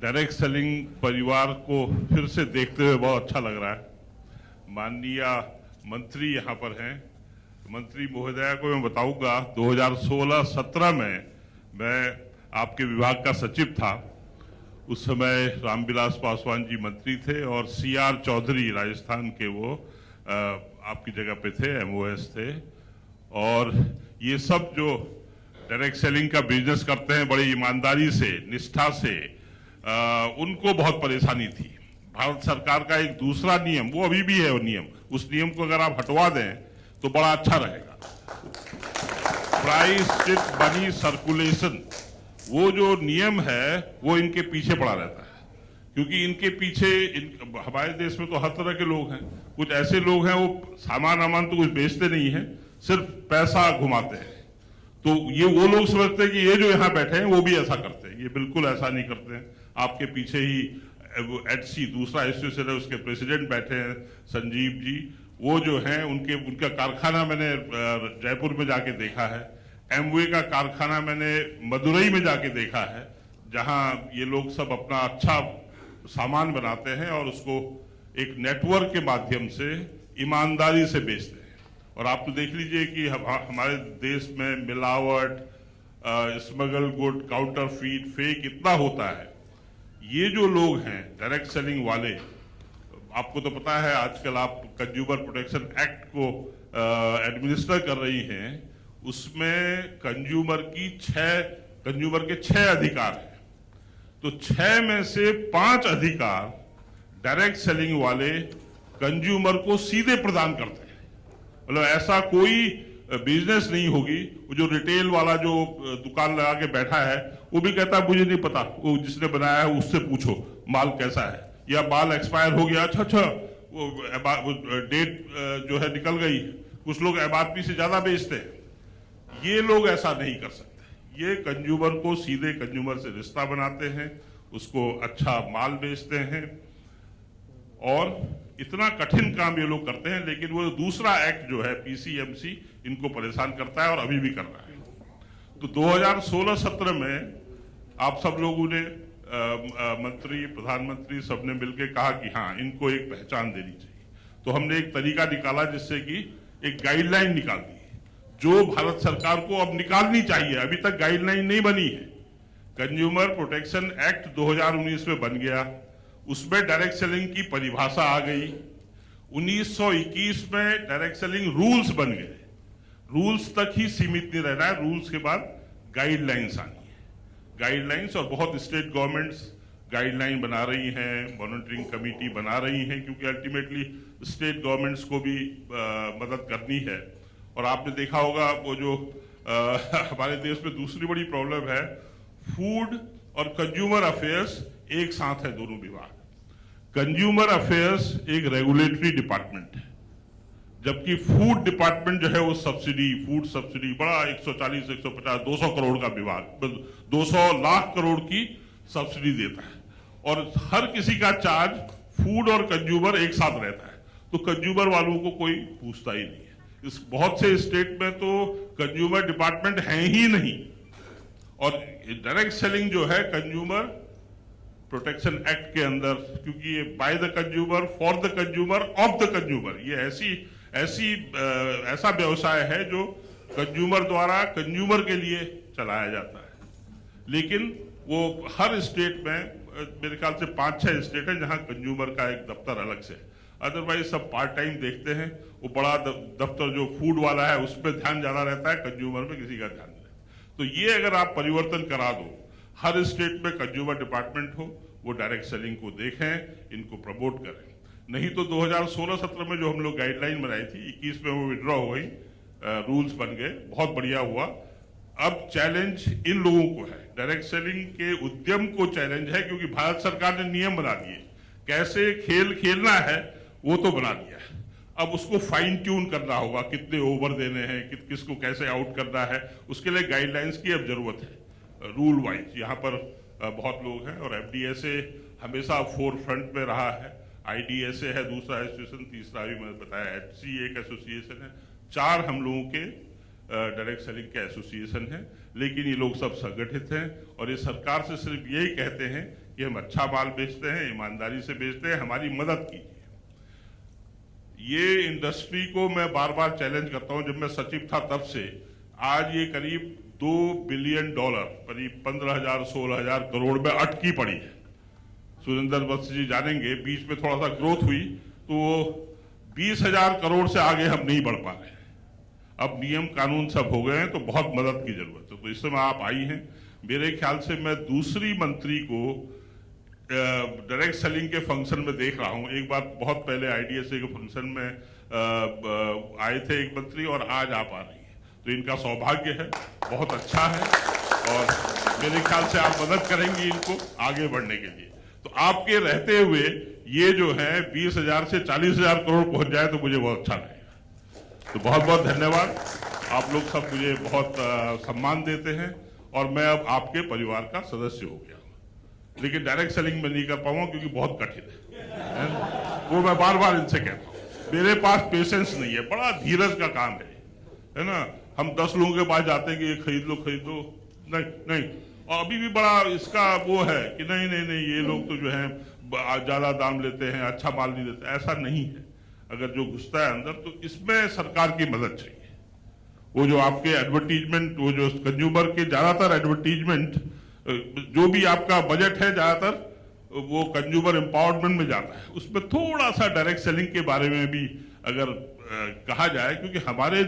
Direct selling परिवार को फिर से देखते हुए बहुत अच्छा लग रहा है। माननीय मंत्री यहाँ पर हैं। मंत्री महोदया को मैं बताऊंगा 2016-17 में मैं आपके विभाग का सचिव था। उस समय रामविलास पासवान जी मंत्री थे और सीआर चौधरी राजस्थान के वो आपकी जगह पे थे, एमओएस थे। और ये सब जो डायरेक्ट सेलिंग का बिजनेस करते हैं बड़ी ईमानदारी से, निष्ठा से, उनको बहुत परेशानी थी। भारत सरकार का एक दूसरा नियम, वो अभी भी है वो नियम, उस नियम को अगर आप हटवा दें तो बड़ा अच्छा रहेगा। प्राइस चिट मनी सर्कुलेशन, वो जो नियम है वो इनके पीछे पड़ा रहता है, क्योंकि इनके पीछे हमारे देश में तो हर तरह के लोग हैं। कुछ ऐसे लोग हैं वो सामान तो कुछ बेचते नहीं है, सिर्फ पैसा घुमाते हैं। तो ये वो लोग समझते हैं कि ये जो यहाँ बैठे हैं वो भी ऐसा करते हैं। ये बिल्कुल ऐसा नहीं करते हैं। आपके पीछे ही एचसी दूसरा एसोसिएशन है, उसके प्रेसिडेंट बैठे हैं संजीव जी। वो जो हैं उनका कारखाना मैंने जयपुर में जाके देखा है। एमवे का कारखाना मैंने मदुरई में जाके देखा है, जहां ये लोग सब अपना अच्छा सामान बनाते हैं और उसको एक नेटवर्क के माध्यम से ईमानदारी से बेचते हैं। और आप तो देख लीजिए कि हमारे देश में मिलावट, स्मगल गुड, काउंटरफीट, फेक इतना होता है। ये जो लोग हैं डायरेक्ट सेलिंग वाले, आपको तो पता है आजकल आप कंज्यूमर प्रोटेक्शन एक्ट को एडमिनिस्टर कर रही हैं, उसमें कंज्यूमर के 6 अधिकार हैं। तो 6 में से 5 अधिकार डायरेक्ट सेलिंग वाले कंज्यूमर को सीधे प्रदान करते हैं। मतलब ऐसा कोई बिजनेस नहीं होगी, वो जो रिटेल वाला जो दुकान लगा के बैठा है वो भी कहता है मुझे नहीं पता, वो जिसने बनाया है उससे पूछो माल कैसा है, या माल एक्सपायर हो गया, अच्छा वो डेट जो है निकल गई। कुछ लोग एमआरपी से ज्यादा बेचते हैं। ये लोग ऐसा नहीं कर सकते। ये कंज्यूमर को सीधे कंज्यूमर से रिश्ता बनाते हैं, उसको अच्छा माल बेचते हैं। और इतना कठिन काम ये लोग करते हैं, लेकिन वो दूसरा एक्ट जो है पीसीएमसी इनको परेशान करता है और अभी भी कर रहा है। तो 2016-17 में आप सब लोगों ने मंत्री, प्रधानमंत्री सबने मिलकर कहा कि हाँ, इनको एक पहचान देनी चाहिए। तो हमने एक तरीका निकाला जिससे कि एक गाइडलाइन निकाल दी जो भारत सरकार को अब निकालनी चाहिए। अभी तक गाइडलाइन नहीं बनी है। कंज्यूमर प्रोटेक्शन एक्ट 2019 में बन गया, उसमें डायरेक्ट सेलिंग की परिभाषा आ गई। 1921 में डायरेक्ट सेलिंग रूल्स बन गए। रूल्स तक ही सीमित नहीं रहना है, रूल्स के बाद गाइडलाइंस आनी है। गाइडलाइंस, और बहुत स्टेट गवर्नमेंट्स गाइडलाइन बना रही हैं, मॉनिटरिंग कमेटी बना रही हैं, क्योंकि अल्टीमेटली स्टेट गवर्नमेंट्स को भी मदद करनी है। और आपने देखा होगा वो जो हमारे देश में दूसरी बड़ी प्रॉब्लम है, फूड और कंज्यूमर अफेयर्स एक साथ है, दोनों विभाग। कंज्यूमर अफेयर्स एक रेगुलेटरी डिपार्टमेंट है, जबकि फूड डिपार्टमेंट जो है वो सब्सिडी, फूड सब्सिडी, बड़ा 140, 150, 200 करोड़ का विभाग, 200 लाख करोड़ की सब्सिडी देता है। और हर किसी का चार्ज फूड और कंज्यूमर एक साथ रहता है, तो कंज्यूमर वालों को कोई पूछता ही नहीं है। इस बहुत से स्टेट में तो कंज्यूमर डिपार्टमेंट है ही नहीं। और डायरेक्ट सेलिंग जो है कंज्यूमर प्रोटेक्शन एक्ट के अंदर, क्योंकि ये by the consumer, for the consumer, of the consumer, ये ऐसा व्यवसाय है जो कंज्यूमर द्वारा कंज्यूमर के लिए चलाया जाता है। लेकिन वो हर स्टेट में मेरे ख्याल से 5-6 स्टेट है जहां कंज्यूमर का एक दफ्तर अलग से, अदरवाइज सब पार्ट टाइम देखते हैं। वो बड़ा दफ्तर जो फूड वाला है उस पर ध्यान ज्यादा रहता है, कंज्यूमर में किसी का ध्यान नहीं रहता। तो ये अगर आप परिवर्तन करा दो, हर स्टेट में कंज्यूमर डिपार्टमेंट हो, वो डायरेक्ट सेलिंग को देखें, इनको प्रमोट करें। नहीं तो 2016-17 में जो हम लोग गाइडलाइन बनाई थी, 21 में वो विड्रॉ हो गई, रूल्स बन गए, बहुत बढ़िया हुआ। अब चैलेंज इन लोगों को है, डायरेक्ट सेलिंग के उद्यम को चैलेंज है, क्योंकि भारत सरकार ने नियम बना दिए, कैसे खेल खेलना है वो तो बना दिया है। अब उसको फाइन ट्यून करना होगा, कितने ओवर देने हैं, किसको कैसे आउट करना है, उसके लिए गाइडलाइंस की अब जरूरत है रूल वाइज। यहाँ पर बहुत लोग हैं और एफडीएसए हमेशा फोर फ्रंट में रहा है, आईडीएसए है दूसरा एसोसिएशन, तीसरा भी मैंने बताया एचसी एक एसोसिएशन है, 4 हम लोगों के डायरेक्ट सेलिंग के एसोसिएशन हैं। लेकिन ये लोग सब संगठित हैं और ये सरकार से सिर्फ यही कहते हैं कि हम अच्छा माल बेचते हैं, ईमानदारी से बेचते हैं, हमारी मदद कीजिए। ये इंडस्ट्री को मैं बार बार चैलेंज करता हूं, जब मैं सचिव था तब से आज ये करीब $2 बिलियन, करीब 15,000-16,000 करोड़ में अटकी पड़ी है। सुरेंद्र वत्स जी जानेंगे, बीच में थोड़ा सा ग्रोथ हुई तो 20,000 करोड़ से आगे हम नहीं बढ़ पा रहे हैं। अब नियम कानून सब हो गए हैं तो बहुत मदद की जरूरत है। तो इस समय आप आई हैं, मेरे ख्याल से मैं दूसरी मंत्री को डायरेक्ट सेलिंग के फंक्शन में देख रहा हूं। एक बार बहुत पहले आईडीएसए के फंक्शन में आए थे एक मंत्री और आज आप आ रही हैं, तो इनका सौभाग्य है, बहुत अच्छा है और मेरे ख्याल से आप मदद करेंगी इनको आगे बढ़ने के लिए। तो आपके रहते हुए ये जो है 20,000 से 40,000 करोड़ पहुंच जाए तो मुझे बहुत अच्छा लगेगा। तो बहुत बहुत धन्यवाद। आप लोग सब मुझे बहुत सम्मान देते हैं और मैं अब आपके परिवार का सदस्य हो गया हूं। लेकिन डायरेक्ट सेलिंग में नहीं कर पाऊंगा क्योंकि बहुत कठिन है। वो मैं बार बार इनसे कहता हूँ, मेरे पास पेशेंस नहीं है, बड़ा धीरज का काम है ना। हम 10 लोगों के पास जाते हैं कि ये खरीद लो, नहीं। और अभी भी बड़ा इसका वो है कि नहीं ये लोग तो जो है ज्यादा दाम लेते हैं, अच्छा माल नहीं देते। ऐसा नहीं है। अगर जो घुसता है अंदर तो इसमें सरकार की मदद चाहिए। वो जो आपके एडवर्टीजमेंट, वो जो कंज्यूमर के ज्यादातर एडवर्टीजमेंट, जो भी आपका बजट है ज्यादातर वो कंज्यूमर एम्पावरमेंट में जाता है। उसमें थोड़ा सा डायरेक्ट सेलिंग के बारे में भी अगर कहा जाए, क्योंकि हमारे